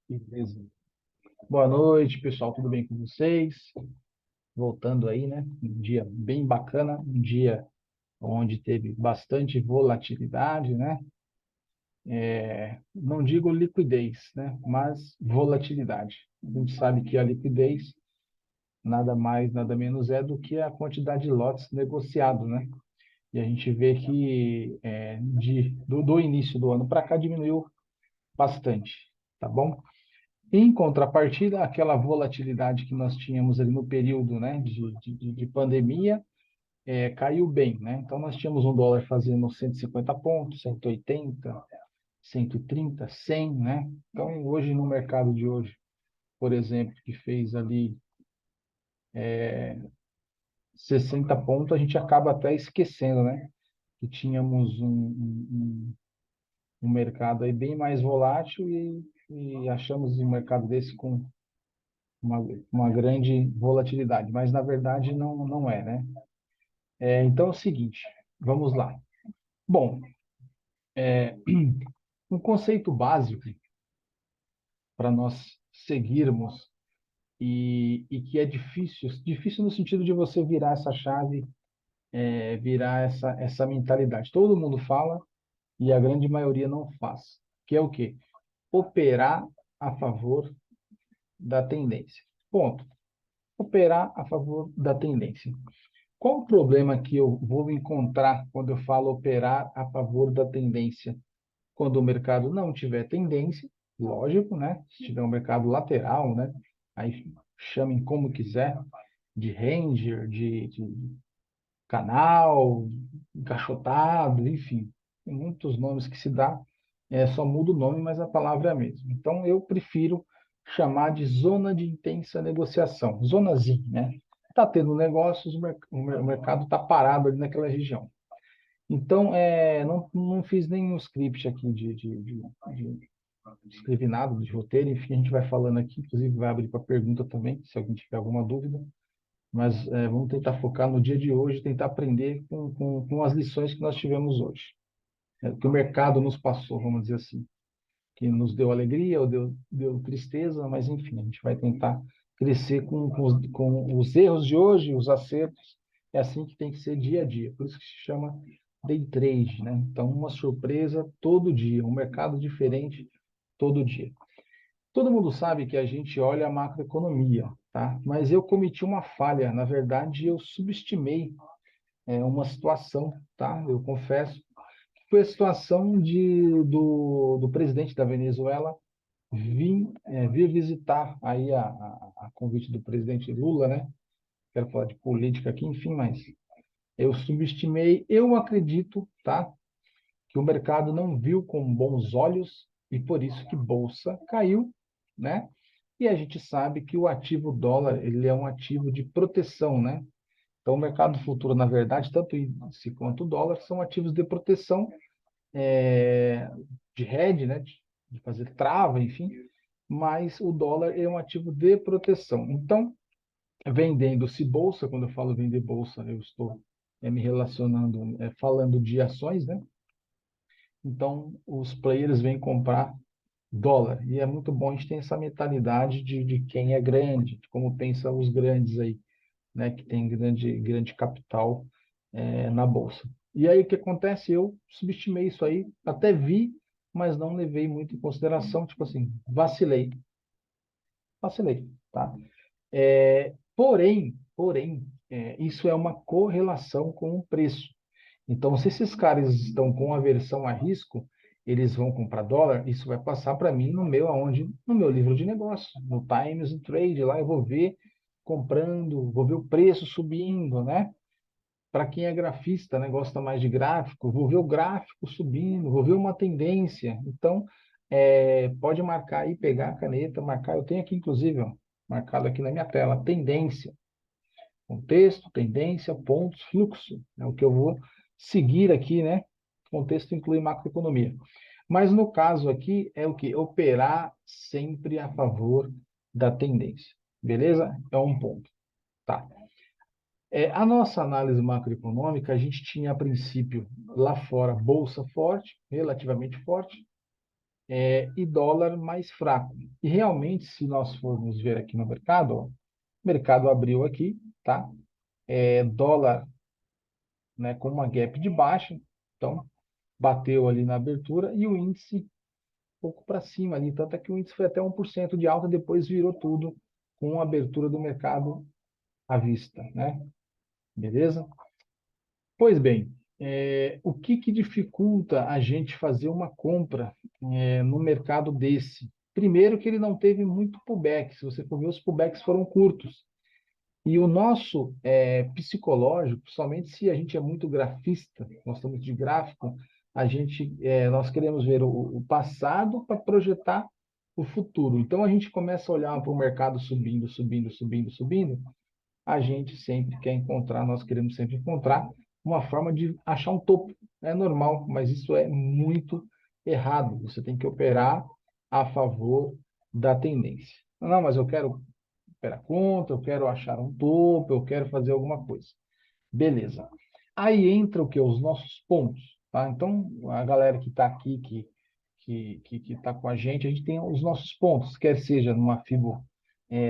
Beleza. Boa noite, pessoal. Tudo bem com vocês? Voltando aí, né? Um dia bem bacana, um dia onde teve bastante volatilidade, né? Não digo liquidez, né? Mas volatilidade. A gente sabe que a liquidez nada mais, nada menos é do que a quantidade de lotes negociados, né? E a gente vê que do início do ano para cá diminuiu bastante, tá bom? Em contrapartida, aquela volatilidade que nós tínhamos ali no período, né, de pandemia, caiu bem, né? Então, nós tínhamos um dólar fazendo 150 pontos, 180, 130, 100, né? Então, hoje, no mercado de hoje, por exemplo, que fez ali 60 pontos, a gente acaba até esquecendo, né? Que tínhamos um mercado aí bem mais volátil e achamos um mercado desse com uma, uma grande volatilidade, mas na verdade não é, né? Então é o seguinte, vamos lá. Bom, um conceito básico para nós seguirmos e que é difícil, difícil no sentido de você virar essa chave, virar essa mentalidade. Todo mundo fala e a grande maioria não faz, que é o quê? Operar a favor da tendência. Ponto. Operar a favor da tendência. Qual o problema que eu vou encontrar quando eu falo operar a favor da tendência? Quando o mercado não tiver tendência, lógico, né? Se tiver um mercado lateral, né? Aí chamem como quiser, de ranger, de canal, encaixotado, enfim, tem muitos nomes que se dá, só muda o nome, mas a palavra é a mesma. Então, eu prefiro chamar de zona de intensa negociação, zonazinha, né? Está tendo negócios, o mercado está parado ali naquela região. Então, não fiz nenhum script aqui de escrevi nada de roteiro, enfim, a gente vai falando aqui, inclusive vai abrir para pergunta também, se alguém tiver alguma dúvida. Mas vamos tentar focar no dia de hoje, tentar aprender com as lições que nós tivemos hoje, que o mercado nos passou, vamos dizer assim, que nos deu alegria ou deu tristeza, mas enfim, a gente vai tentar crescer com os erros de hoje, os acertos. É assim que tem que ser dia a dia, por isso que se chama day trade, né? Então, uma surpresa todo dia, um mercado diferente todo dia. Todo mundo sabe que a gente olha a macroeconomia, tá? Mas eu cometi uma falha. Na verdade, eu subestimei uma situação, tá? Eu confesso que foi a situação do presidente da Venezuela vir visitar aí a convite do presidente Lula, né? Quero falar de política aqui, enfim, mas eu subestimei. Eu acredito, tá? Que o mercado não viu com bons olhos e por isso que bolsa caiu, né? E a gente sabe que o ativo dólar, ele é um ativo de proteção, né? Então, o mercado futuro, na verdade, tanto o índice quanto o dólar são ativos de proteção, é, de hedge, né? De fazer trava, enfim. Mas o dólar é um ativo de proteção. Então, vendendo-se bolsa, quando eu falo vender bolsa, eu estou me relacionando, falando de ações, né? Então, os players vêm comprar dólar. E é muito bom a gente ter essa mentalidade de quem é grande, de como pensam os grandes aí, né, que tem grande capital na bolsa. E aí o que acontece? Eu subestimei isso aí, até vi, mas não levei muito em consideração, tipo assim, vacilei, tá? Porém, isso é uma correlação com o preço. Então, se esses caras estão com aversão a risco, eles vão comprar dólar, isso vai passar para mim no meu aonde? No meu livro de negócio, no Times and Trade, lá eu vou ver comprando, vou ver o preço subindo, né? Para quem é grafista, né, gosta mais de gráfico, vou ver o gráfico subindo, vou ver uma tendência. Então, pode marcar aí, pegar a caneta, marcar. Eu tenho aqui, inclusive, ó, marcado aqui na minha tela, tendência. Contexto, tendência, pontos, fluxo. É o que eu vou seguir aqui, né? Contexto inclui macroeconomia. Mas no caso aqui é o que? Operar sempre a favor da tendência. Beleza? É um ponto. Tá. A nossa análise macroeconômica, a gente tinha a princípio lá fora bolsa forte, relativamente forte, e dólar mais fraco. E realmente, se nós formos ver aqui no mercado, ó, o mercado abriu aqui, tá? Dólar, né, com uma gap de baixa, então bateu ali na abertura e o índice um pouco para cima ali, tanto é que o índice foi até 1% de alta, depois virou tudo com a abertura do mercado à vista, né? Beleza? Pois bem, o que dificulta a gente fazer uma compra no mercado desse? Primeiro que ele não teve muito pullback, se você for ver, os pullbacks foram curtos. E o nosso psicológico, principalmente se a gente é muito grafista, gosta muito de gráfico, nós queremos ver o passado para projetar o futuro. Então a gente começa a olhar para o mercado subindo, subindo, subindo, subindo. A gente sempre quer encontrar, nós queremos sempre encontrar uma forma de achar um topo. É normal, mas isso é muito errado. Você tem que operar a favor da tendência. Não, mas eu quero operar contra, eu quero achar um topo, eu quero fazer alguma coisa. Beleza. Aí entra o que? Os nossos pontos, tá? Então, a galera que está aqui, que está com a gente tem os nossos pontos, quer seja numa Fibo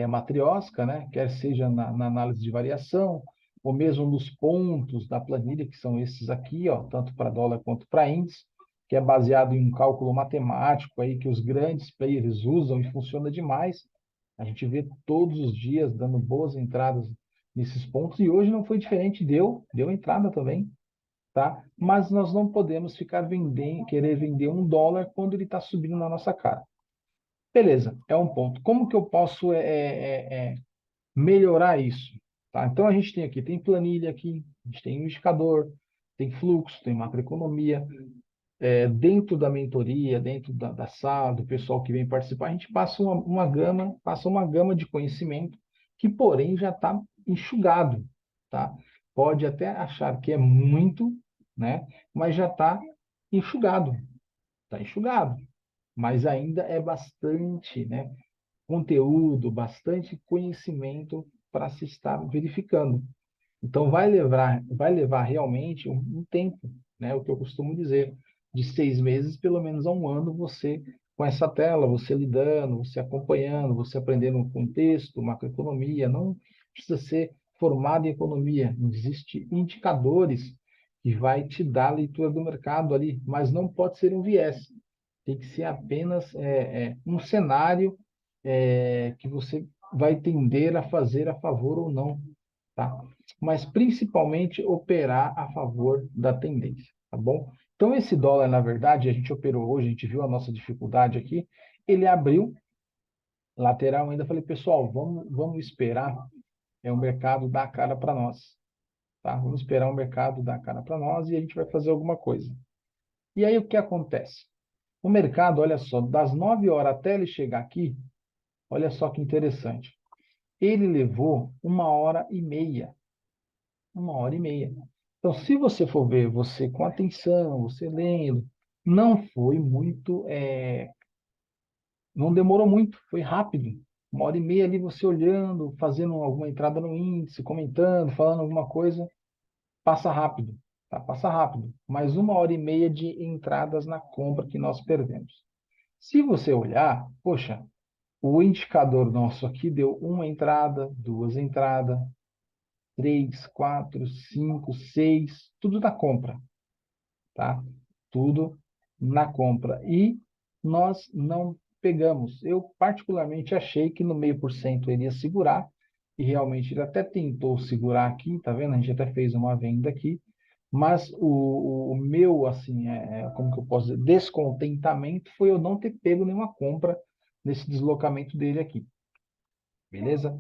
matriosca, né? Quer seja na análise de variação, ou mesmo nos pontos da planilha, que são esses aqui, ó, tanto para dólar quanto para índice, que é baseado em um cálculo matemático aí que os grandes players usam e funciona demais. A gente vê todos os dias dando boas entradas nesses pontos, e hoje não foi diferente, deu entrada também, tá? Mas nós não podemos ficar vendendo, querer vender um dólar quando ele está subindo na nossa cara. Beleza, é um ponto. Como que eu posso melhorar isso? Tá? Então a gente tem aqui, tem planilha aqui, a gente tem um indicador, tem fluxo, tem macroeconomia. Dentro da mentoria, dentro da sala, do pessoal que vem participar, a gente passa uma gama de conhecimento que, porém, já está enxugado, tá? Pode até achar que é muito, né? Mas já está enxugado, mas ainda é bastante, né? Conteúdo, bastante conhecimento para se estar verificando. Então, vai levar realmente um tempo, né? O que eu costumo dizer, de 6 meses, pelo menos a um ano, você com essa tela, você lidando, você acompanhando, você aprendendo um contexto, macroeconomia, não precisa ser formado em economia, existem indicadores que vai te dar a leitura do mercado ali, mas não pode ser um viés, tem que ser apenas um cenário que você vai tender a fazer a favor ou não, tá? Mas principalmente operar a favor da tendência, tá bom? Então esse dólar, na verdade, a gente operou hoje, a gente viu a nossa dificuldade aqui, ele abriu lateral ainda, falei, pessoal, vamos esperar o mercado dar a cara para nós, tá? Vamos esperar o mercado dar a cara para nós e a gente vai fazer alguma coisa. E aí o que acontece? O mercado, olha só, das 9 horas até ele chegar aqui, olha só que interessante. Ele levou 1 hora e meia. 1 hora e meia. Então, se você for ver, você com atenção, você lendo, não foi muito, não demorou muito, foi rápido. 1 hora e meia ali você olhando, fazendo alguma entrada no índice, comentando, falando alguma coisa, passa rápido, tá? Passa rápido. Mas 1 hora e meia de entradas na compra que nós perdemos. Se você olhar, poxa, o indicador nosso aqui deu uma entrada, duas entradas, três, quatro, cinco, seis, tudo na compra, tá? Tudo na compra. E nós não pegamos. Eu particularmente achei que no 0,5% ele ia segurar, e realmente ele até tentou segurar aqui, tá vendo? A gente até fez uma venda aqui, mas o meu, assim, como que eu posso dizer, descontentamento foi eu não ter pego nenhuma compra nesse deslocamento dele aqui, beleza?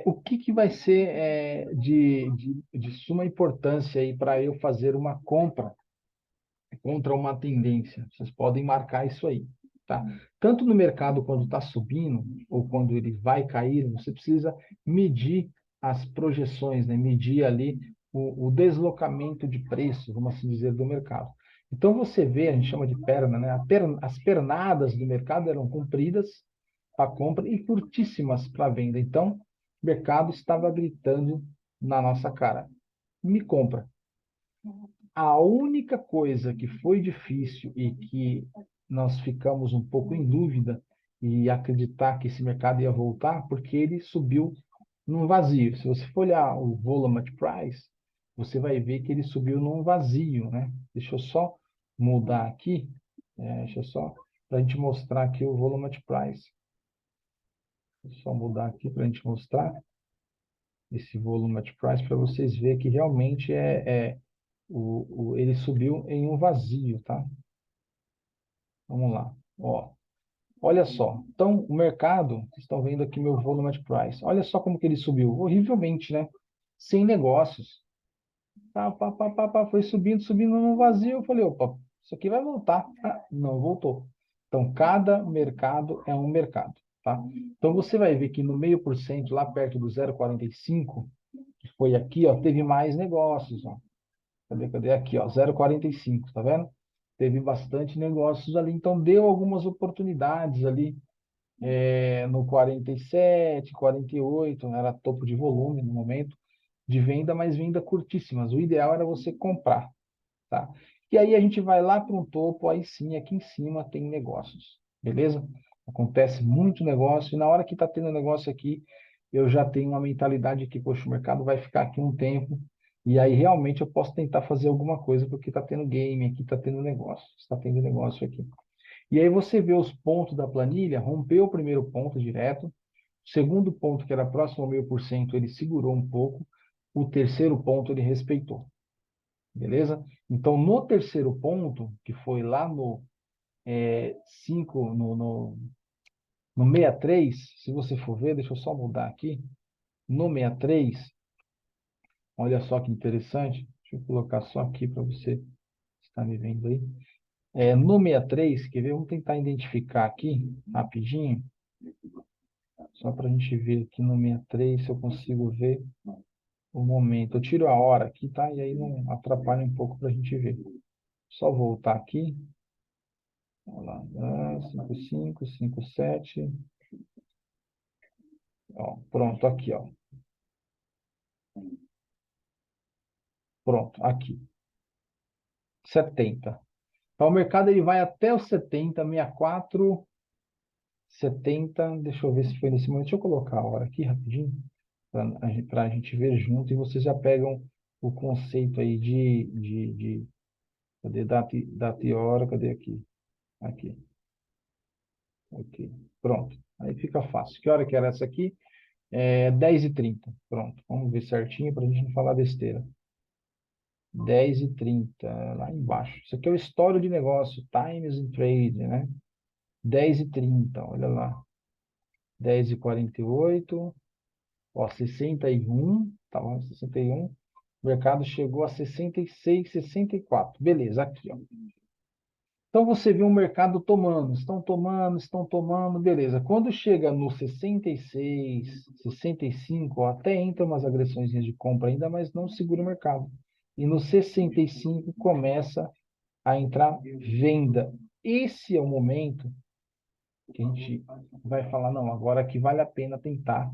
O que vai ser de suma importância aí para eu fazer uma compra contra uma tendência? Vocês podem marcar isso aí, tá? Tanto no mercado quando está subindo ou quando ele vai cair, você precisa medir as projeções, né? Medir ali o deslocamento de preço, vamos assim dizer, do mercado. Então você vê, a gente chama de perna, né? As pernadas do mercado eram compridas para compra e curtíssimas para venda. Então, o mercado estava gritando na nossa cara: me compra. A única coisa que foi difícil e que nós ficamos um pouco em dúvida e acreditar que esse mercado ia voltar, porque ele subiu num vazio. Se você for olhar o Volume Price, você vai ver que ele subiu num vazio, né? Deixa eu só mudar aqui, deixa eu só, para a gente mostrar aqui o Volume Price. Deixa eu só mudar aqui para a gente mostrar esse Volume Price, para vocês verem que realmente ele subiu em um vazio, tá? Vamos lá. Ó, olha só. Então, o mercado, vocês estão vendo aqui meu volume price. Olha só como que ele subiu. Horrivelmente, né? Sem negócios. Pá, pá, pá, pá, pá, foi subindo, subindo no vazio. Eu falei, opa, isso aqui vai voltar. Ah, não voltou. Então, cada mercado é um mercado, tá? Então, você vai ver que no 0,5%, lá perto do 0,45, que foi aqui, ó, teve mais negócios, ó. Cadê aqui, ó, 0,45, tá vendo? Teve bastante negócios ali, então deu algumas oportunidades ali no 47, 48, era topo de volume no momento de venda, mas venda curtíssimas. O ideal era você comprar, tá? E aí a gente vai lá para um topo, aí sim, aqui em cima tem negócios, beleza? Acontece muito negócio, e na hora que está tendo negócio aqui, eu já tenho uma mentalidade que, poxa, o mercado vai ficar aqui um tempo, e aí realmente eu posso tentar fazer alguma coisa, porque está tendo game aqui, está tendo negócio, está tendo negócio aqui. E aí você vê os pontos da planilha, rompeu o primeiro ponto direto, o segundo ponto, que era próximo ao 0,5%, ele segurou um pouco, o terceiro ponto ele respeitou. Beleza? Então, no terceiro ponto, que foi lá no 5, no 63, se você for ver, deixa eu só mudar aqui, no 63, olha só que interessante, deixa eu colocar só aqui para você estar me vendo aí. No 63, quer ver? Vamos tentar identificar aqui, rapidinho, só para a gente ver aqui no 63, se eu consigo ver o momento. Eu tiro a hora aqui, tá? E aí não atrapalha um pouco para a gente ver. Só voltar aqui. Vamos lá. 55, 57. Ó, pronto, aqui, ó. Pronto, aqui. 70. Então, o mercado ele vai até os 70, 64, 70. Deixa eu ver se foi nesse momento. Deixa eu colocar a hora aqui rapidinho, para a gente ver junto. E vocês já pegam o conceito aí cadê data e hora? Cadê aqui? Aqui. Ok. Pronto. Aí fica fácil. Que hora que era essa aqui? 10h30. Pronto. Vamos ver certinho para a gente não falar besteira. 10h30, lá embaixo. Isso aqui é o histórico de negócio, Times in Trade, né? 10h30, olha lá. 10h48, ó, 61, tá bom? 61. O mercado chegou a 66, 64. Beleza, aqui, ó. Então você vê o mercado tomando, estão tomando, beleza. Quando chega no 66, 65, ó, até entra umas agressões de compra ainda, mas não segura o mercado. E no 65 começa a entrar venda. Esse é o momento que a gente vai falar, não, agora que vale a pena tentar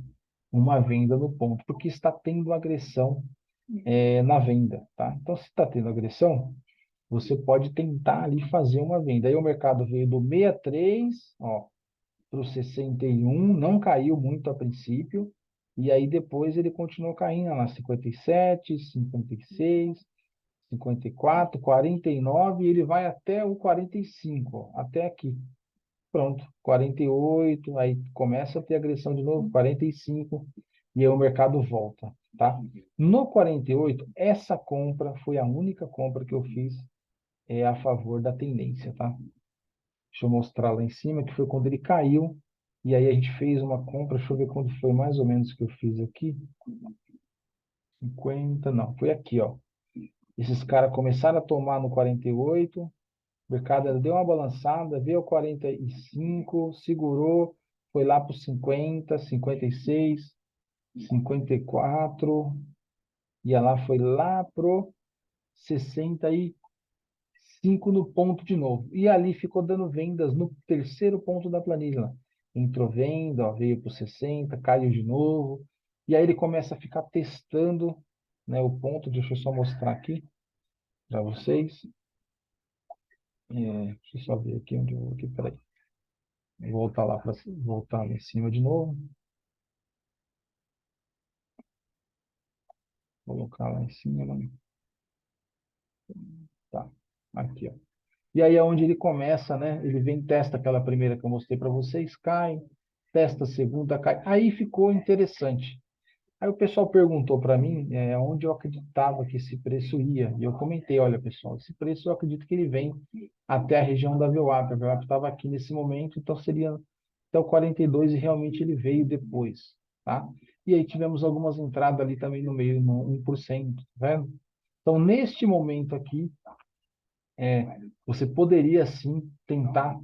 uma venda no ponto, porque está tendo agressão na venda, tá? Então, se está tendo agressão, você pode tentar ali fazer uma venda. Aí o mercado veio do 63, ó, para o 61, não caiu muito a princípio, e aí depois ele continuou caindo lá, 57, 56, 54, 49, e ele vai até o 45, ó, até aqui. Pronto, 48, aí começa a ter agressão de novo, 45, e aí o mercado volta, tá? No 48, essa compra foi a única compra que eu fiz a favor da tendência, tá? Deixa eu mostrar lá em cima, que foi quando ele caiu, e aí a gente fez uma compra, deixa eu ver quando foi mais ou menos que eu fiz aqui. 50, não, foi aqui, ó. Esses caras começaram a tomar no 48, o mercado deu uma balançada, veio ao 45, segurou, foi lá para os 50, 56, 54, e ela foi lá pro 65 no ponto de novo. E ali ficou dando vendas no terceiro ponto da planilha. Entrou venda, ó, veio para 60, caiu de novo. E aí ele começa a ficar testando, né, o ponto. Deixa eu só mostrar aqui para vocês. Deixa eu só ver aqui onde eu vou aqui, peraí. Vou voltar lá para voltar lá em cima de novo. Colocar lá em cima. Tá. Aqui, ó. E aí é onde ele começa, né? Ele vem, testa aquela primeira que eu mostrei para vocês, cai, testa a segunda, cai. Aí ficou interessante. Aí o pessoal perguntou para mim onde eu acreditava que esse preço ia. E eu comentei, olha, pessoal, esse preço eu acredito que ele vem até a região da VWAP. A VWAP estava aqui nesse momento, então seria até o 42 e realmente ele veio depois, tá? E aí tivemos algumas entradas ali também no meio, no 1%, tá vendo? Então, neste momento aqui, você poderia sim tentar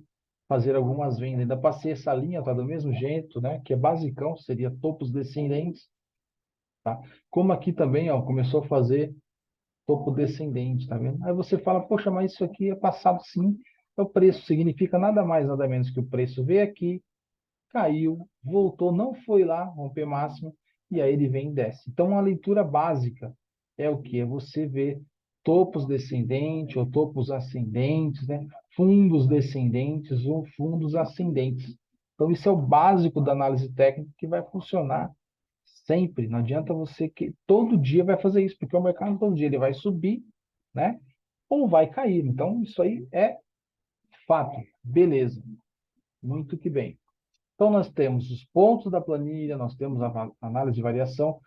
fazer algumas vendas. Ainda passei essa linha, tá do mesmo jeito, né? Que é basicão, seria topos descendentes, tá? Como aqui também, ó, começou a fazer topo descendente, tá vendo? Aí você fala, poxa, mas isso aqui é passado sim, é o preço, significa nada mais, nada menos que o preço veio aqui, caiu, voltou, não foi lá, romper máximo, e aí ele vem e desce. Então, uma leitura básica é o que? É você ver topos descendentes ou topos ascendentes, né? Fundos descendentes ou fundos ascendentes. Então, isso é o básico da análise técnica que vai funcionar sempre. Não adianta você que todo dia vai fazer isso, porque o mercado todo dia ele vai subir, né? Ou vai cair. Então, isso aí é fato. Beleza. Muito que bem. Então, nós temos os pontos da planilha, nós temos a análise de variação,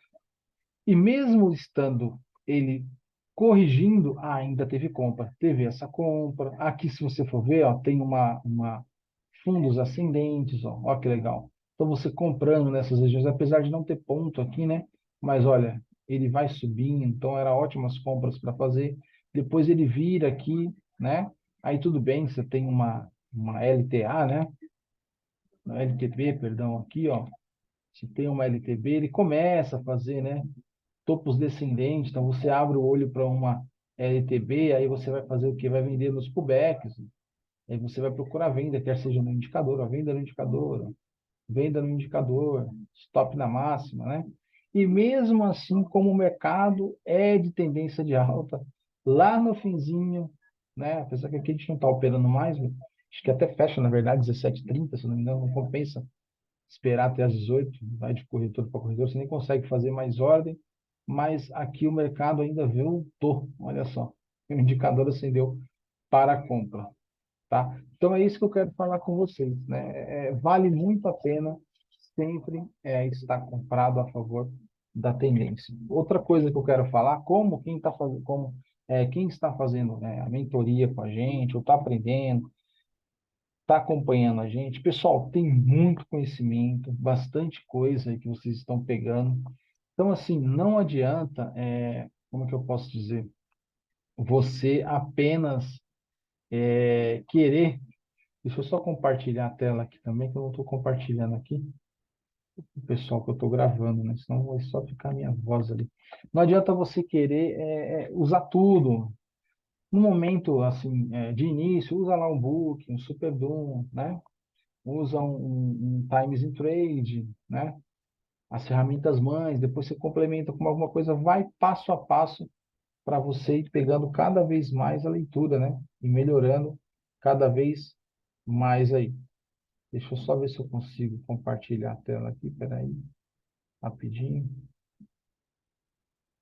e mesmo estando ele corrigindo, ainda teve compra. Teve essa compra. Aqui, se você for ver, ó, tem uma fundos ascendentes, ó que legal. Então, você comprando nessas regiões, apesar de não ter ponto aqui, né? Mas olha, ele vai subindo, então era ótimas compras para fazer. Depois ele vira aqui, né? Aí tudo bem, você tem uma LTA, né? LTB, perdão, aqui, ó. Se tem uma LTB, ele começa a fazer, né? Topos descendentes. Então, você abre o olho para uma LTB, aí você vai fazer o quê? Vai vender nos pullbacks. Aí você vai procurar venda, quer seja no indicador, a venda no indicador, venda no indicador, stop na máxima, né? E mesmo assim, como o mercado é de tendência de alta, lá no finzinho, né? Apesar que aqui a gente não está operando mais, acho que até fecha, na verdade, 17h30, se não me engano, não compensa esperar até às 18, vai de corretor para corretor, você nem consegue fazer mais ordem, mas aqui o mercado ainda voltou, olha só, o indicador acendeu para a compra, tá? Então é isso que eu quero falar com vocês, né? Vale muito a pena sempre estar comprado a favor da tendência. Outra coisa que eu quero falar, como quem está fazendo, quem está fazendo, né, a mentoria com a gente, ou está aprendendo, está acompanhando a gente. Pessoal, tem muito conhecimento, bastante coisa aí que vocês estão pegando. Então, assim, não adianta, como é que eu posso dizer, você apenas querer. Deixa eu só compartilhar a tela aqui também, que eu não estou compartilhando aqui. O pessoal que eu estou gravando, né? Senão vai só ficar a minha voz ali. Não adianta você querer usar tudo. No momento, assim, de início, usa lá um book, um super Doom, né? Usa um Times in Trade, né? As ferramentas mães, depois você complementa com alguma coisa, vai passo a passo para você ir pegando cada vez mais a leitura, né? E melhorando cada vez mais aí. Deixa eu só ver se eu consigo compartilhar a tela aqui, peraí, rapidinho.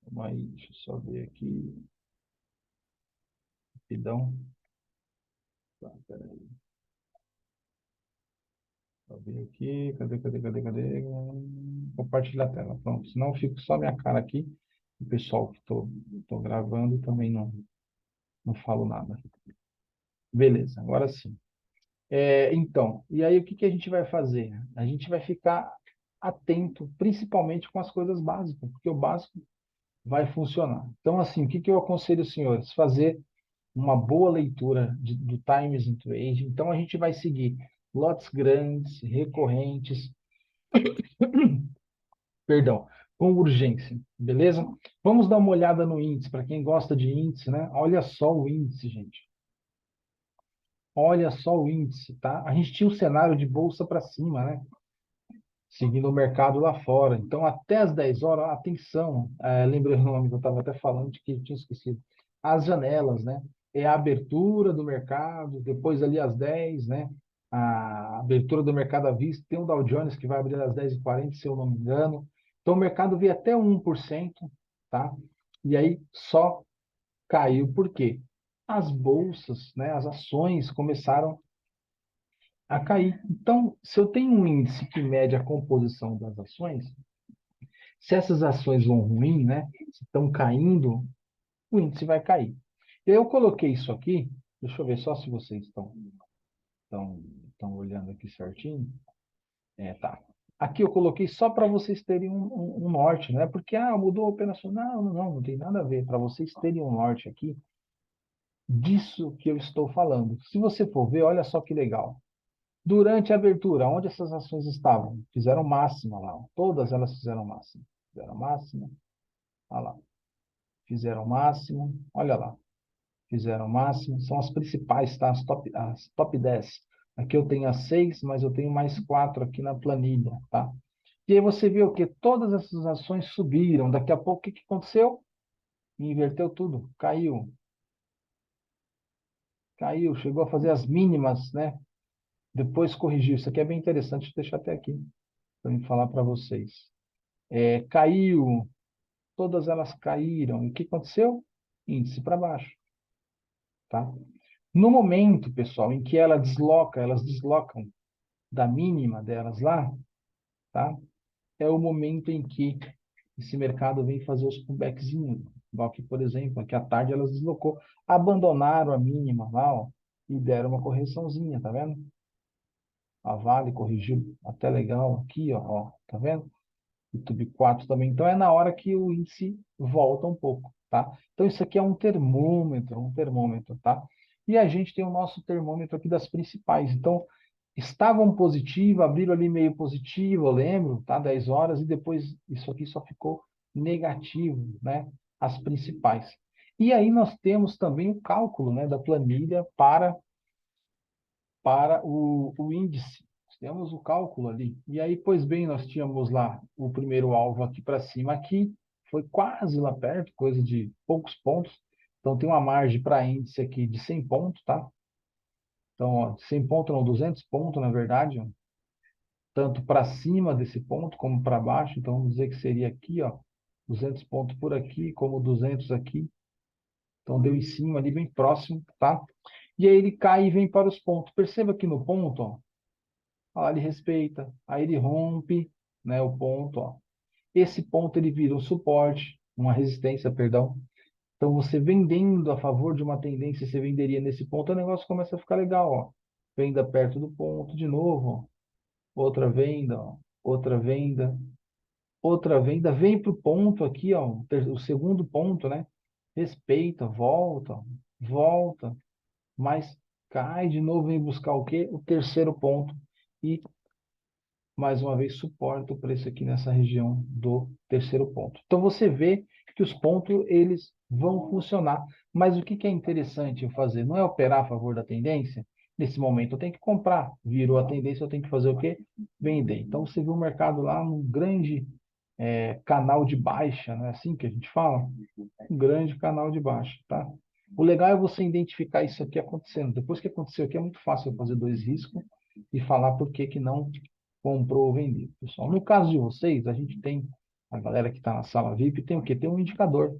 Vamos aí, deixa eu só ver aqui, rapidão. Tá, peraí, só ver aqui, cadê? Compartilhar a tela, pronto. Senão fica só minha cara aqui. O pessoal que tô gravando também não falo nada. Beleza, agora sim. Então, e aí o que que a gente vai fazer? A gente vai ficar atento, principalmente com as coisas básicas, porque o básico vai funcionar. Então, assim, o que que eu aconselho os senhores? Fazer uma boa leitura do Times in Trade. Então, a gente vai seguir lotes grandes, recorrentes, perdão, com urgência, beleza? Vamos dar uma olhada no índice, para quem gosta de índice, né? Olha só o índice, gente. Olha só o índice, tá? A gente tinha um cenário de bolsa para cima, né? Seguindo o mercado lá fora. Então, até às 10 horas, atenção, lembrei o nome que eu estava até falando, de que eu tinha esquecido. As janelas, né? é a abertura do mercado, depois ali às 10, né? A abertura do mercado à vista, tem o Dow Jones que vai abrir às 10h40, se eu não me engano. Então o mercado veio até 1%, tá? E aí só caiu por quê? As bolsas, né, as ações começaram a cair. Então, se eu tenho um índice que mede a composição das ações, se essas ações vão ruim, né, se estão caindo, o índice vai cair. Eu coloquei isso aqui, deixa eu ver só se vocês estão, estão olhando aqui certinho. Tá. Aqui eu coloquei só para vocês terem um norte, né? Porque, mudou a operacional. Não, não, não tem nada a ver. Para vocês terem um norte aqui, disso que eu estou falando. Se você for ver, olha só que legal. Durante a abertura, onde essas ações estavam? Fizeram máxima lá. Todas elas fizeram máxima. Fizeram máxima. Olha lá. Fizeram máximo. Olha lá. Fizeram máximo. São as principais, tá? As top 10. Aqui eu tenho as 6, mas eu tenho mais 4 aqui na planilha, tá? E aí você vê o que? Todas essas ações subiram. Daqui a pouco, o que que aconteceu? Inverteu tudo. Caiu. Caiu. Chegou a fazer as mínimas, né? Depois corrigiu. Isso aqui é bem interessante. Deixa eu até aqui para eu falar para vocês. Caiu. Todas elas caíram. E o que aconteceu? Índice para baixo, tá? No momento, pessoal, em que elas deslocam da mínima delas lá, tá? É o momento em que esse mercado vem fazer os pullbackzinhos. Igual que, por exemplo, aqui à tarde elas deslocou, abandonaram a mínima lá, ó, e deram uma correçãozinha, tá vendo? A Vale corrigiu até legal aqui, ó, tá vendo? YouTube 4 também. Então é na hora que o índice volta um pouco, tá? Então isso aqui é um termômetro, tá? E a gente tem o nosso termômetro aqui das principais. Então estavam positivas, abriram ali meio positivo, eu lembro, tá? 10 horas, e depois isso aqui só ficou negativo, né? As principais. E aí nós temos também o cálculo, né, da planilha para o índice. Temos o cálculo ali. E aí, pois bem, nós tínhamos lá o primeiro alvo aqui para cima, aqui, foi quase lá perto, coisa de poucos pontos. Então, tem uma margem para índice aqui de 100 pontos, tá? Então, ó, 100 pontos, não, 200 pontos, na verdade, ó, tanto para cima desse ponto como para baixo. Então, vamos dizer que seria aqui, ó, 200 pontos por aqui, como 200 aqui. Então, deu em cima ali, bem próximo, tá? E aí ele cai e vem para os pontos. Perceba que no ponto, ó, ele respeita, aí ele rompe, né, o ponto, ó. Esse ponto ele vira um suporte, uma resistência, perdão. Então você vendendo a favor de uma tendência, você venderia nesse ponto, o negócio começa a ficar legal, ó. Venda perto do ponto de novo, ó. Outra venda, ó. Outra venda, vem para o ponto aqui, ó, o segundo ponto, né? Respeita, volta, volta, mas cai de novo, vem buscar o quê? O terceiro ponto e mais uma vez, suporta o preço aqui nessa região do terceiro ponto. Então, você vê que os pontos, eles vão funcionar. Mas o que é interessante eu fazer? Não é operar a favor da tendência? Nesse momento, eu tenho que comprar. Virou a tendência, eu tenho que fazer o quê? Vender. Então, você vê o mercado lá num grande canal de baixa, não é assim que a gente fala? Um grande canal de baixa, tá? O legal é você identificar isso aqui acontecendo. Depois que aconteceu aqui, é muito fácil eu fazer dois riscos e falar por que que não comprou ou vendeu, pessoal. No caso de vocês, a gente tem, a galera que está na sala VIP, tem o quê? Tem um indicador.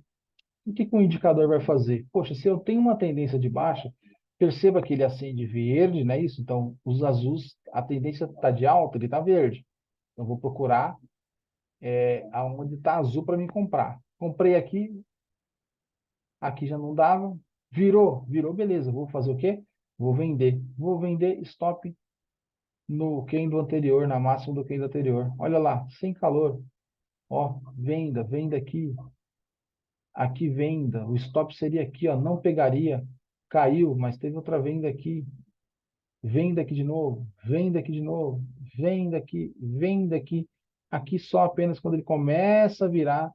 O que que um indicador vai fazer? Poxa, se eu tenho uma tendência de baixa, perceba que ele acende verde, não é isso? Então, os azuis, a tendência está de alta, ele está verde. Eu vou procurar aonde está azul para me comprar. Comprei aqui, aqui já não dava, virou, beleza. Vou fazer o quê? Vou vender stop no candle anterior, na máxima do candle anterior. Olha lá, sem calor. Ó, venda aqui, aqui venda. O stop seria aqui, ó, não pegaria, caiu, mas teve outra venda aqui. Venda aqui de novo, venda aqui de novo, venda aqui, venda aqui. Aqui só apenas quando ele começa a virar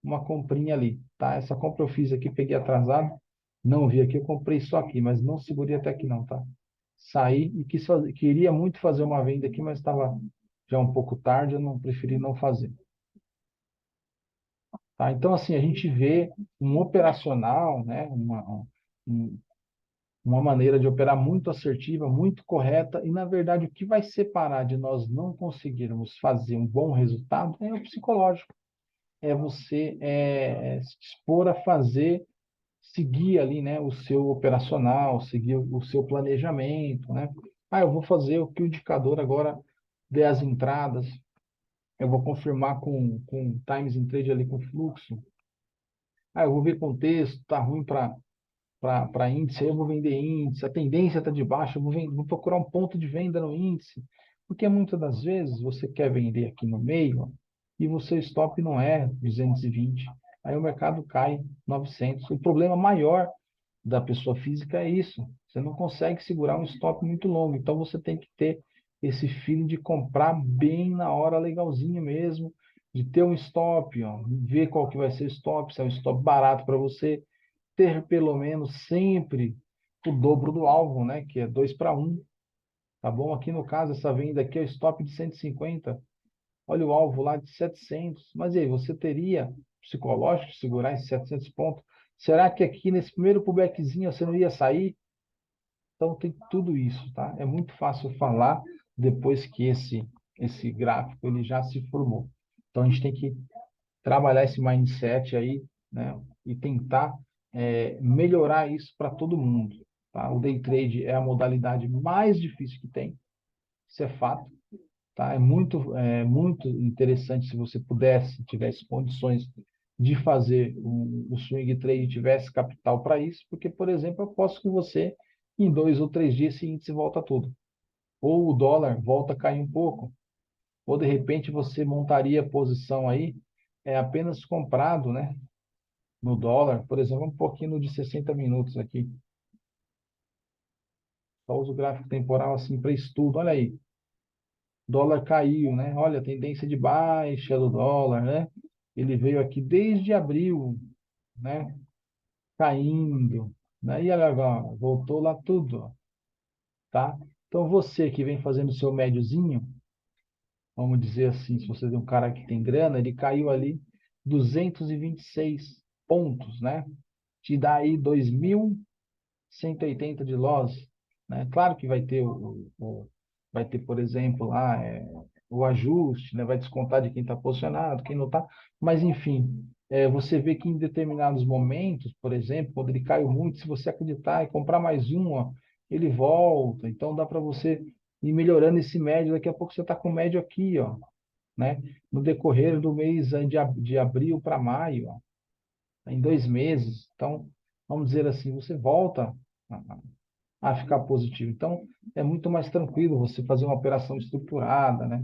uma comprinha ali, tá? Essa compra eu fiz aqui, peguei atrasado, não vi aqui, eu comprei só aqui, mas não segurei até aqui não, tá? Saí e queria muito fazer uma venda aqui, mas estava já um pouco tarde, eu não preferi não fazer. Tá? Então, assim, a gente vê um operacional, né, uma maneira de operar muito assertiva, muito correta, e na verdade o que vai separar de nós não conseguirmos fazer um bom resultado é o psicológico, é você se dispor a fazer, seguir ali, né, o seu operacional, seguir o seu planejamento, né? Ah, eu vou fazer o que o indicador agora dê as entradas, eu vou confirmar com times in trade ali com fluxo. Ah, eu vou ver contexto, tá ruim para índice, aí eu vou vender índice, a tendência está de baixo, vou procurar um ponto de venda no índice, porque muitas das vezes você quer vender aqui no meio ó, e o seu stop não é 220, aí o mercado cai 900. O problema maior da pessoa física é isso, você não consegue segurar um stop muito longo, então você tem que ter esse feeling de comprar bem na hora legalzinho mesmo, de ter um stop, ó, ver qual que vai ser o stop, se é um stop barato para você, ter pelo menos sempre o dobro do alvo, né? Que é 2 para 1, tá bom? Aqui no caso, essa venda aqui é o stop de 150. Olha o alvo lá de 700. Mas e aí, você teria psicológico de segurar esses 700 pontos? Será que aqui nesse primeiro pullbackzinho você não ia sair? Então tem tudo isso, tá? É muito fácil falar depois que esse gráfico ele já se formou. Então a gente tem que trabalhar esse mindset aí, né? E tentar melhorar isso para todo mundo, tá? O day trade é a modalidade mais difícil que tem, isso é fato, tá? É muito interessante se você pudesse, tivesse condições de fazer o swing trade, tivesse capital para isso, porque, por exemplo, eu posso que você, em 2 ou 3 dias, esse índice volta tudo. Ou o dólar volta a cair um pouco, ou de repente você montaria a posição aí, apenas comprado, né? No dólar, por exemplo, um pouquinho no de 60 minutos aqui. Só uso o gráfico temporal assim para estudo. Olha aí, dólar caiu, né? Olha a tendência de baixa do dólar, né? Ele veio aqui desde abril, né? Caindo, né? E olha agora, voltou lá tudo, ó, tá? Então você que vem fazendo o seu médiozinho, vamos dizer assim, se você é um cara que tem grana, ele caiu ali 226 pontos, né? Te dá aí 2.180 de loss, né? Claro que vai ter, por exemplo, lá o ajuste, né? Vai descontar de quem está posicionado, quem não está, mas enfim, você vê que em determinados momentos, por exemplo, quando ele caiu muito, se você acreditar e comprar mais um, ó, ele volta, então dá para você ir melhorando esse médio, daqui a pouco você está com médio aqui, ó, né? No decorrer do mês de abril para maio, ó, em 2 meses, então, vamos dizer assim, você volta a ficar positivo. Então, é muito mais tranquilo você fazer uma operação estruturada, né?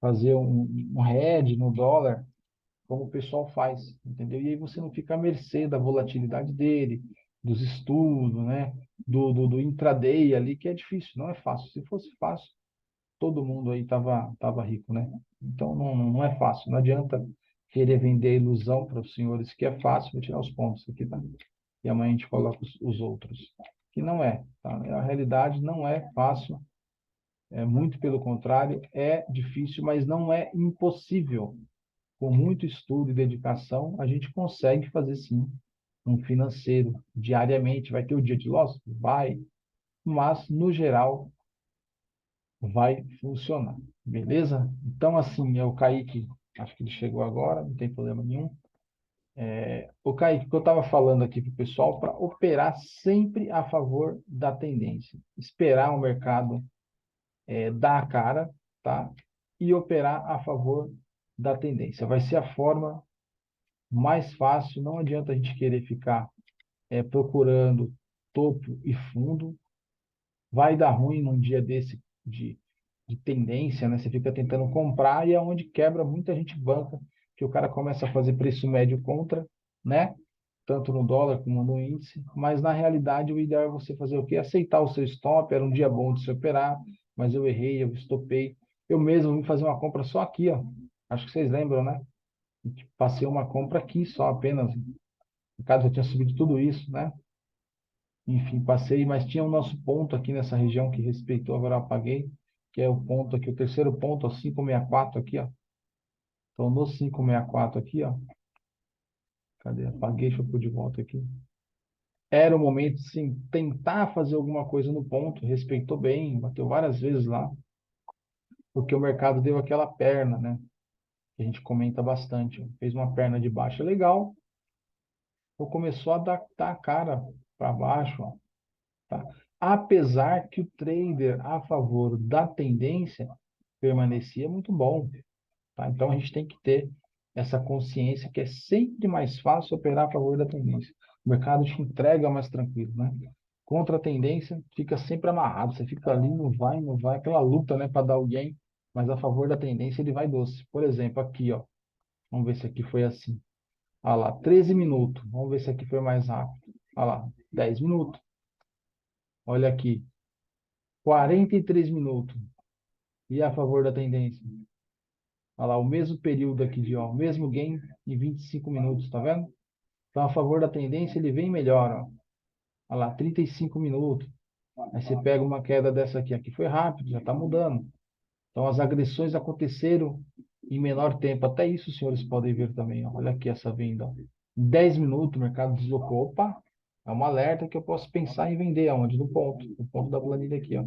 Fazer um hedge no dólar, como o pessoal faz, entendeu? E aí você não fica à mercê da volatilidade dele, dos estudos, né? Do intraday ali, que é difícil, não é fácil. Se fosse fácil, todo mundo aí tava rico, né? Então, não é fácil. Não adianta querer vender a ilusão para os senhores que é fácil. Vou tirar os pontos aqui, tá? E amanhã a gente coloca os outros. Que não é, tá? A realidade não é fácil, é muito pelo contrário, é difícil, mas não é impossível. Com muito estudo e dedicação, a gente consegue fazer sim um financeiro diariamente. Vai ter o dia de loss? Vai, mas no geral vai funcionar, beleza? Então, assim, é o Kaique, acho que ele chegou agora, não tem problema nenhum. O Kaique, que eu estava falando aqui para o pessoal, para operar sempre a favor da tendência. Esperar o mercado dar a cara, tá? E operar a favor da tendência. Vai ser a forma mais fácil, não adianta a gente querer ficar procurando topo e fundo. Vai dar ruim num dia desse de tendência, né? Você fica tentando comprar e é onde quebra muita gente banca, que o cara começa a fazer preço médio contra, né? Tanto no dólar como no índice, mas na realidade o ideal é você fazer o quê? Aceitar o seu stop, era um dia bom de se operar, mas eu errei, eu estopei. Eu mesmo vim fazer uma compra só aqui, ó. Acho que vocês lembram, né? Passei uma compra aqui só apenas. O caso já tinha subido tudo isso, né? Enfim, passei, mas tinha o nosso ponto aqui nessa região que respeitou, agora eu apaguei, que é o ponto aqui, o terceiro ponto, ó, 564 aqui, ó. Então, no 564 aqui, ó. Cadê? Apaguei, deixa eu pôr de volta aqui. Era o momento, sim, tentar fazer alguma coisa no ponto, respeitou bem, bateu várias vezes lá, porque o mercado deu aquela perna, né? Que a gente comenta bastante. Fez uma perna de baixa legal, ou começou a dar a cara para baixo, ó, tá? Apesar que o trader a favor da tendência permanecia muito bom, tá? Então a gente tem que ter essa consciência que é sempre mais fácil operar a favor da tendência. O mercado te entrega mais tranquilo, né? Contra a tendência, fica sempre amarrado. Você fica ali, não vai, aquela luta, né, para dar o gain, mas a favor da tendência ele vai doce. Por exemplo, aqui, ó. Vamos ver se aqui foi assim. Olha lá, 13 minutos. Vamos ver se aqui foi mais rápido. Olha lá, 10 minutos. Olha aqui, 43 minutos. E a favor da tendência? Olha lá, o mesmo período aqui de, ó, o mesmo gain em 25 minutos, tá vendo? Então, a favor da tendência, ele vem melhor, ó. Olha lá, 35 minutos. Aí você pega uma queda dessa aqui. Aqui foi rápido, já está mudando. Então, as agressões aconteceram em menor tempo. Até isso os senhores podem ver também, ó. Olha aqui essa venda, ó. Em 10 minutos, o mercado deslocou. Opa, é um alerta que eu posso pensar em vender. Aonde? No ponto. No ponto da planilha aqui, ó.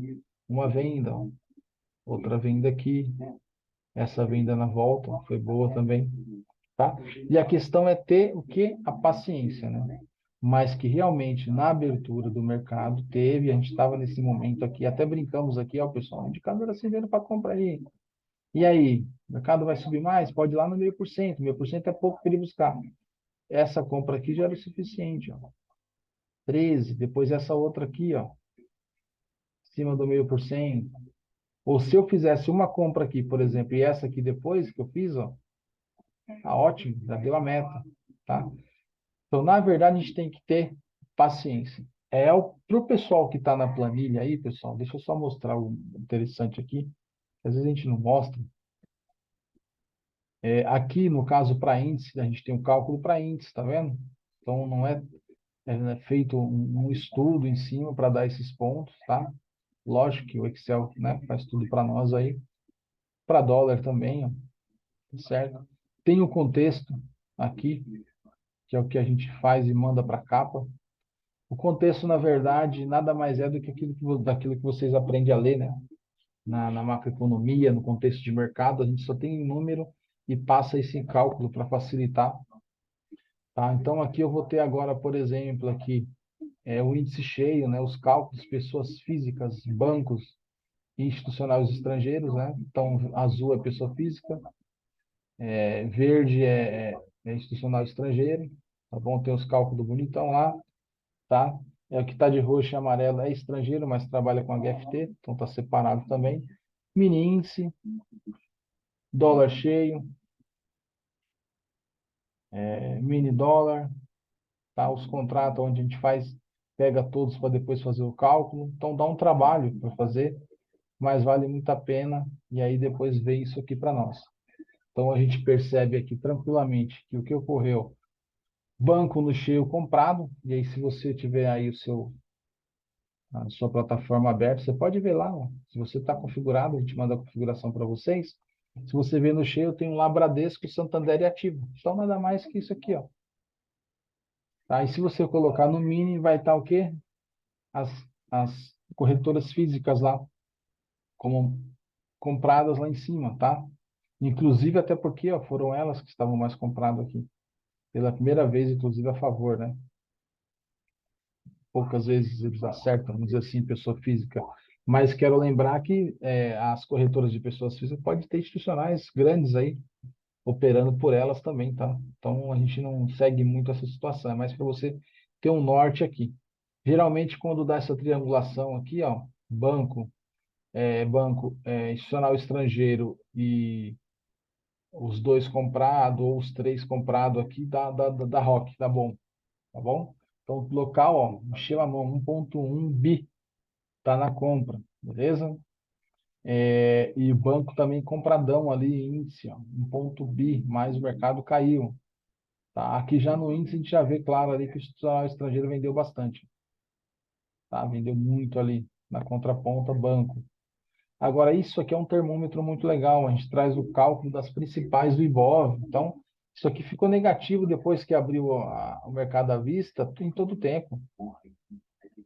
Uma venda, ó. Outra venda aqui. Essa venda na volta foi boa também, tá? E a questão é ter o que? A paciência, né? Mas que realmente na abertura do mercado teve, a gente estava nesse momento aqui, até brincamos aqui, ó, pessoal, o indicador acendendo para comprar aí. E aí, o mercado vai subir mais? Pode ir lá no 0,5%. 0,5% é pouco para ele buscar. Essa compra aqui já era o suficiente, ó. 13, depois essa outra aqui, ó, acima do 0,5%. Ou se eu fizesse uma compra aqui, por exemplo, e essa aqui depois que eu fiz, ó, tá ótimo, já deu a meta, tá? Então, na verdade, a gente tem que ter paciência. Para o pessoal que está na planilha aí, pessoal, deixa eu só mostrar o interessante aqui, às vezes a gente não mostra. Aqui, no caso, para índice, a gente tem um cálculo para índice, tá vendo? Então, não é feito um estudo em cima para dar esses pontos, tá? Lógico que o Excel, né, faz tudo para nós aí. Para dólar também, ó, certo? Tem o contexto aqui, que é o que a gente faz e manda para a capa. O contexto, na verdade, nada mais é do que daquilo que vocês aprendem a ler, né? Na macroeconomia, no contexto de mercado, a gente só tem um número e passa esse cálculo para facilitar, tá? Então, aqui eu vou ter agora, por exemplo, aqui o índice cheio, né? Os cálculos, pessoas físicas, bancos institucionais estrangeiros, né? Então, azul é pessoa física, verde é institucional estrangeiro, tá bom? Tem os cálculos bonitão lá, tá? O que está de roxo e amarelo é estrangeiro, mas trabalha com HFT, então está separado também. Mini índice, dólar cheio, mini dólar, tá? Os contratos onde a gente pega todos para depois fazer o cálculo. Então dá um trabalho para fazer, mas vale muito a pena. E aí depois vem isso aqui para nós. Então a gente percebe aqui tranquilamente que o que ocorreu, banco no cheio comprado, e aí se você tiver aí a sua plataforma aberta, você pode ver lá, ó. Se você está configurado, a gente manda a configuração para vocês. Se você ver no cheio, tem um lá Bradesco, Santander e Ativo. Então, nada mais que isso aqui, ó. Tá? E se você colocar no mini, vai estar o quê? As, as corretoras físicas lá, como compradas lá em cima, tá? Inclusive, até porque, ó, foram elas que estavam mais compradas aqui. Pela primeira vez, inclusive, a favor, né? Poucas vezes eles acertam, vamos dizer assim, pessoa física. Mas quero lembrar que as corretoras de pessoas físicas podem ter institucionais grandes aí, operando por elas também, tá? Então a gente não segue muito essa situação, é mais para você ter um norte aqui. Geralmente, quando dá essa triangulação aqui, ó, institucional estrangeiro e os dois comprados ou os três comprados aqui, dá ROC, dá bom, tá bom? Então, local, ó, encheu a mão, 1,1 bi, tá na compra, beleza? E o banco também compradão ali, índice, ó, 1 bi, mais o mercado caiu. Tá? Aqui já no índice a gente já vê claro ali que o institucional estrangeiro vendeu bastante. Tá? Vendeu muito ali na contraponta banco. Agora, isso aqui é um termômetro muito legal. A gente traz o cálculo das principais do Ibov. Então, Isso aqui ficou negativo depois que abriu o mercado à vista em todo o tempo,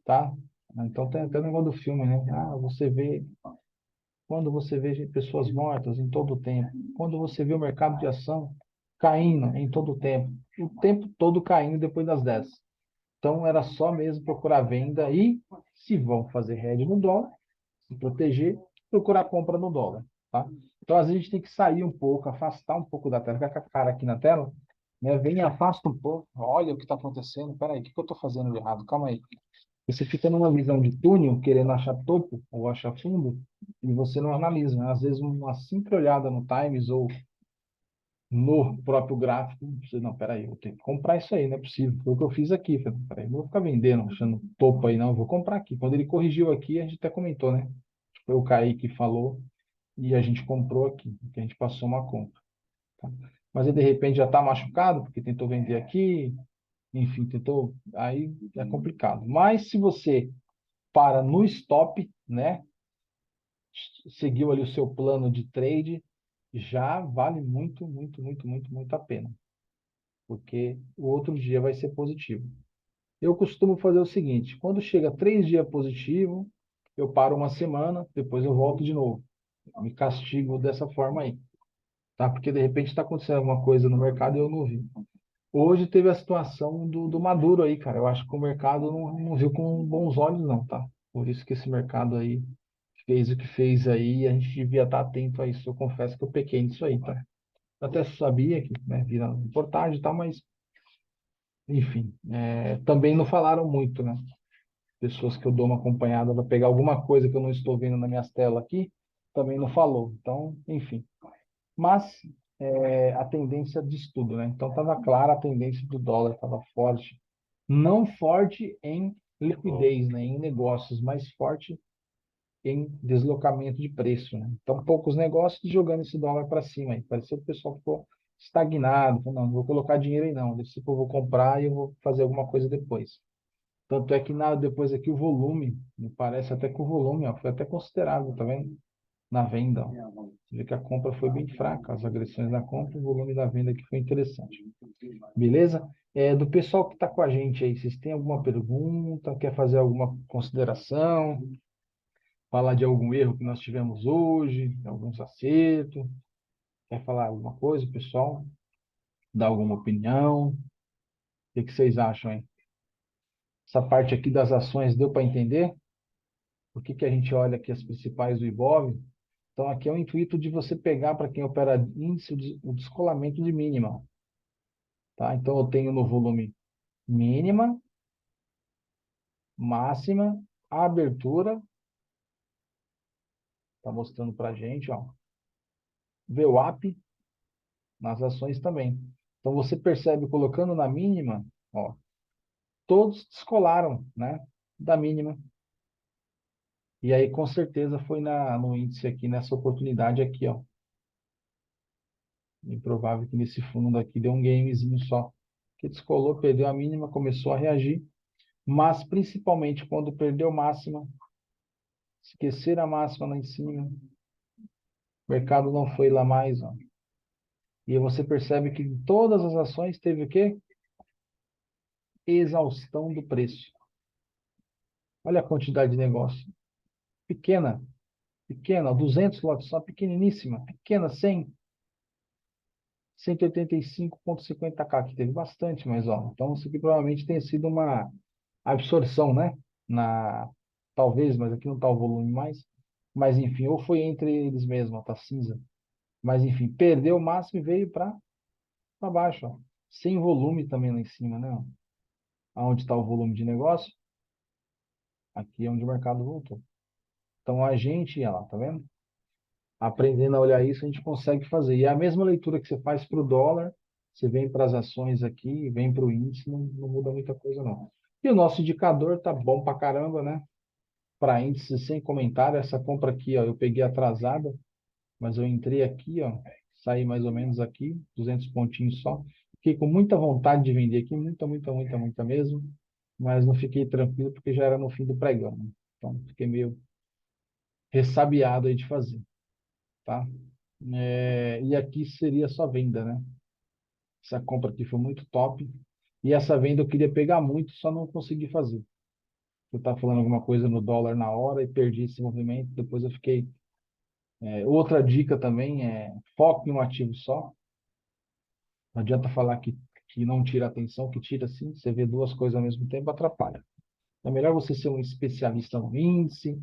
tá? Então tem até o negócio do filme, né? Ah, você vê, quando você vê pessoas mortas em todo o tempo, quando você vê o mercado de ação caindo em todo o tempo todo caindo depois das 10. Então era só mesmo procurar venda e, se vão fazer hedge no dólar, se proteger, procurar compra no dólar, tá? Então, às vezes, a gente tem que sair um pouco, afastar um pouco da tela, ficar com a cara aqui na tela, né? Vem e afasta um pouco, olha o que está acontecendo, peraí, o que que eu estou fazendo de errado? Calma aí. Você fica numa visão de túnel, querendo achar topo ou achar fundo, e você não analisa, né? Às vezes, uma simples olhada no Times ou no próprio gráfico, você, não, peraí, eu tenho que comprar isso aí, não é possível. Foi o que eu fiz aqui. Falei, peraí, não vou ficar vendendo, achando topo aí, não, eu vou comprar aqui. Quando ele corrigiu aqui, a gente até comentou, né? Foi o Kaique que falou e a gente comprou aqui, que a gente passou uma compra. Tá? Mas aí, de repente, já está machucado, porque tentou vender aqui, enfim, tentou. Aí é complicado. Mas se você para no stop, né? Seguiu ali o seu plano de trade, já vale muito, muito, muito, muito, muito a pena. Porque o outro dia vai ser positivo. Eu costumo fazer o seguinte: quando chega 3 dias positivo, eu paro uma semana, depois eu volto de novo. Eu me castigo dessa forma aí, tá? Porque de repente está acontecendo alguma coisa no mercado e eu não vi. Hoje teve a situação do Maduro aí, cara. Eu acho que o mercado não viu com bons olhos, não, tá? Por isso que esse mercado aí fez o que fez aí e a gente devia estar atento a isso. Eu confesso que eu pequei nisso aí, tá? Eu até sabia que, né, vira reportagem e tal, mas, enfim, também não falaram muito, né? Pessoas que eu dou uma acompanhada para pegar alguma coisa que eu não estou vendo nas minhas telas aqui, também não falou. Então, enfim. Mas a tendência de estudo, né? Então estava clara a tendência do dólar, estava forte. Não forte em liquidez, né? Em negócios, mas forte em deslocamento de preço, né? Então, poucos negócios jogando esse dólar para cima. Aí. Pareceu que o pessoal ficou estagnado. Falou, não, não vou colocar dinheiro aí não. Desse que eu vou comprar e eu vou fazer alguma coisa depois. Tanto é que depois aqui o volume, me parece até que o volume ó, foi até considerável, tá vendo? Na venda. Ó. Você vê que a compra foi bem fraca, as agressões da compra, o volume da venda aqui foi interessante. Beleza? Do pessoal que está com a gente aí, vocês têm alguma pergunta? Quer fazer alguma consideração? Falar de algum erro que nós tivemos hoje, alguns acertos? Quer falar alguma coisa, pessoal? Dar alguma opinião? O que vocês acham aí? Essa parte aqui das ações deu para entender? Por que que a gente olha aqui as principais do Ibov? Então, aqui é o intuito de você pegar para quem opera índice o descolamento de mínima. Tá? Então, eu tenho no volume mínima, máxima, abertura, está mostrando para a gente, ó, VWAP nas ações também. Então, você percebe, colocando na mínima, ó, todos descolaram, né, da mínima. E aí, com certeza, foi no índice aqui, nessa oportunidade aqui, ó. Bem provável que nesse fundo aqui deu um gamezinho só. Que descolou, perdeu a mínima, começou a reagir. Mas, principalmente, quando perdeu máxima, esquecer a máxima lá em cima, o mercado não foi lá mais, ó. E aí você percebe que em todas as ações teve o quê? Exaustão do preço. Olha a quantidade de negócio. Pequena, pequena, 200 lotes só, pequeniníssima, pequena, 100, 185,50K, que teve bastante, mas ó, então isso aqui provavelmente tem sido uma absorção, né? Talvez, mas aqui não está o volume mais. Mas enfim, ou foi entre eles mesmo, ó, tá cinza. Mas enfim, perdeu o máximo e veio para baixo, ó. Sem volume também lá em cima, né? Aonde está o volume de negócio? Aqui é onde o mercado voltou. Então a gente, olha lá, tá vendo? Aprendendo a olhar isso, a gente consegue fazer. E é a mesma leitura que você faz para o dólar, você vem para as ações aqui, vem para o índice, não muda muita coisa, não. E o nosso indicador tá bom para caramba, né? Para índice sem comentário, essa compra aqui, ó, eu peguei atrasada, mas eu entrei aqui, ó, saí mais ou menos aqui, 200 pontinhos só. Fiquei com muita vontade de vender aqui, muita, muita, muita, muita mesmo, mas não fiquei tranquilo porque já era no fim do pregão, né? Então, fiquei meio ressabiado aí de fazer, tá? E aqui seria só venda, né? Essa compra aqui foi muito top. E essa venda eu queria pegar muito, só não consegui fazer. Eu estava falando alguma coisa no dólar na hora e perdi esse movimento. Depois eu fiquei. Outra dica também é foco em um ativo só. Não adianta falar que não tira atenção, que tira sim. Você vê duas coisas ao mesmo tempo, atrapalha. É melhor você ser um especialista no índice,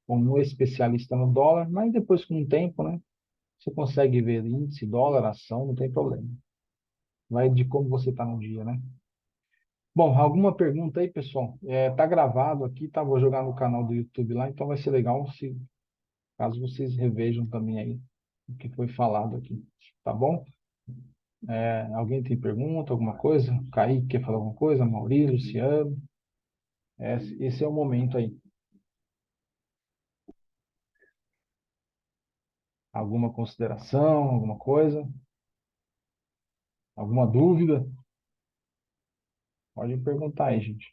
ou um especialista no dólar, mas depois, com o tempo, né? Você consegue ver índice, dólar, ação, não tem problema. Vai de como você está no dia, né? Bom, alguma pergunta aí, pessoal? Tá gravado aqui, tá? Vou jogar no canal do YouTube lá, então vai ser legal se caso vocês revejam também aí o que foi falado aqui, tá bom? Alguém tem pergunta, alguma coisa? Kaique quer falar alguma coisa? Maurício, Luciano? Esse é o momento aí. Alguma consideração, alguma coisa? Alguma dúvida? Pode perguntar aí, gente.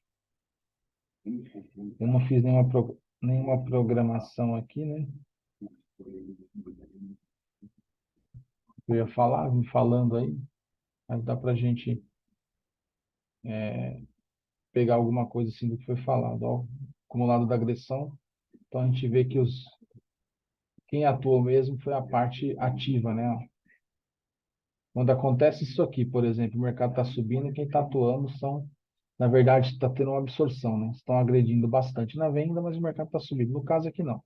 Eu não fiz nenhuma programação aqui, né? Eu ia falar, vim falando aí, mas dá pra gente pegar alguma coisa assim do que foi falado. Ó, acumulado da agressão. Então a gente vê que quem atuou mesmo foi a parte ativa, né? Quando acontece isso aqui, por exemplo, o mercado está subindo, quem está atuando na verdade, está tendo uma absorção, né? Estão agredindo bastante na venda, mas o mercado está subindo. No caso aqui, não.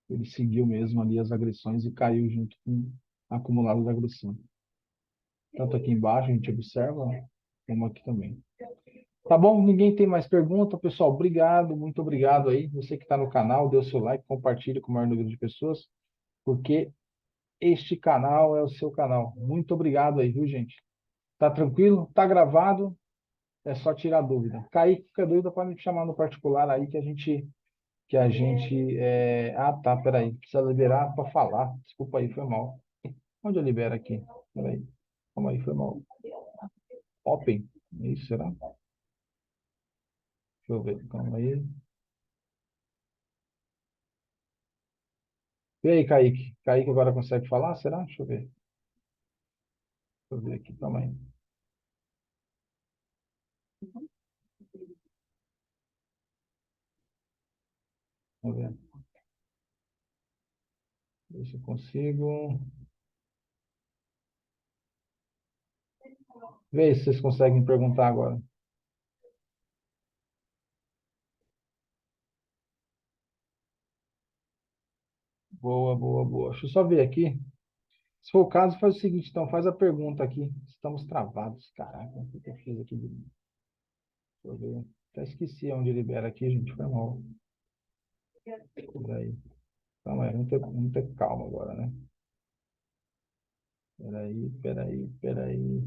Ele seguiu mesmo ali as agressões e caiu junto com o acumulado da agressão. Tanto aqui embaixo a gente observa, como aqui também. Tá bom? Ninguém tem mais pergunta, pessoal. Obrigado, muito obrigado aí. Você que está no canal, dê o seu like, compartilhe com o maior número de pessoas, porque este canal é o seu canal. Muito obrigado aí, viu, gente? Tá tranquilo? Tá gravado? É só tirar dúvida. Kaique, qualquer dúvida, pode me chamar no particular aí Ah, tá, peraí. Precisa liberar para falar. Desculpa aí, foi mal. Onde eu libero aqui? Peraí. Calma aí, foi mal. Open. Isso, será? Deixa eu ver. Calma aí. E aí, Kaique? Kaique agora consegue falar? Será? Deixa eu ver. Deixa eu ver aqui. Calma aí. Vamos ver. Ver se eu consigo. Vê aí se vocês conseguem perguntar agora. Boa, boa, boa. Deixa eu só ver aqui. Se for o caso, faz o seguinte, então, faz a pergunta aqui. Estamos travados, caraca. O que eu fiz aqui? Deixa eu ver. Até esqueci onde libera aqui, gente. Foi mal. Peraí. Calma aí, vamos ter calma agora, né? Peraí, peraí, peraí.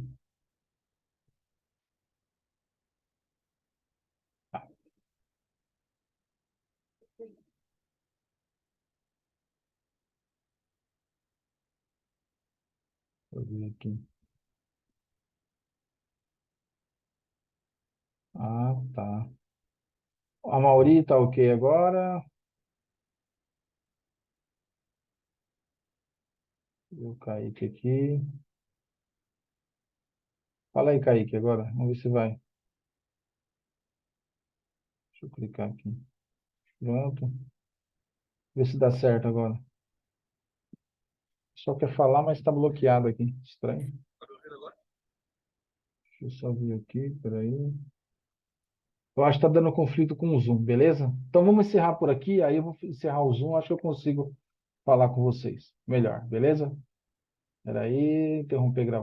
Ah, deixa eu ver aqui. Ah, tá. A Mauri tá ok agora. O Kaique aqui. Fala aí, Kaique, agora. Vamos ver se vai. Deixa eu clicar aqui. Pronto. Ver se dá certo agora. Só quer falar, mas está bloqueado aqui. Estranho. Deixa eu só ver aqui, peraí. Eu acho que está dando conflito com o Zoom, beleza? Então vamos encerrar por aqui, aí eu vou encerrar o Zoom, acho que eu consigo falar com vocês melhor, beleza? Peraí, interromper a gravação.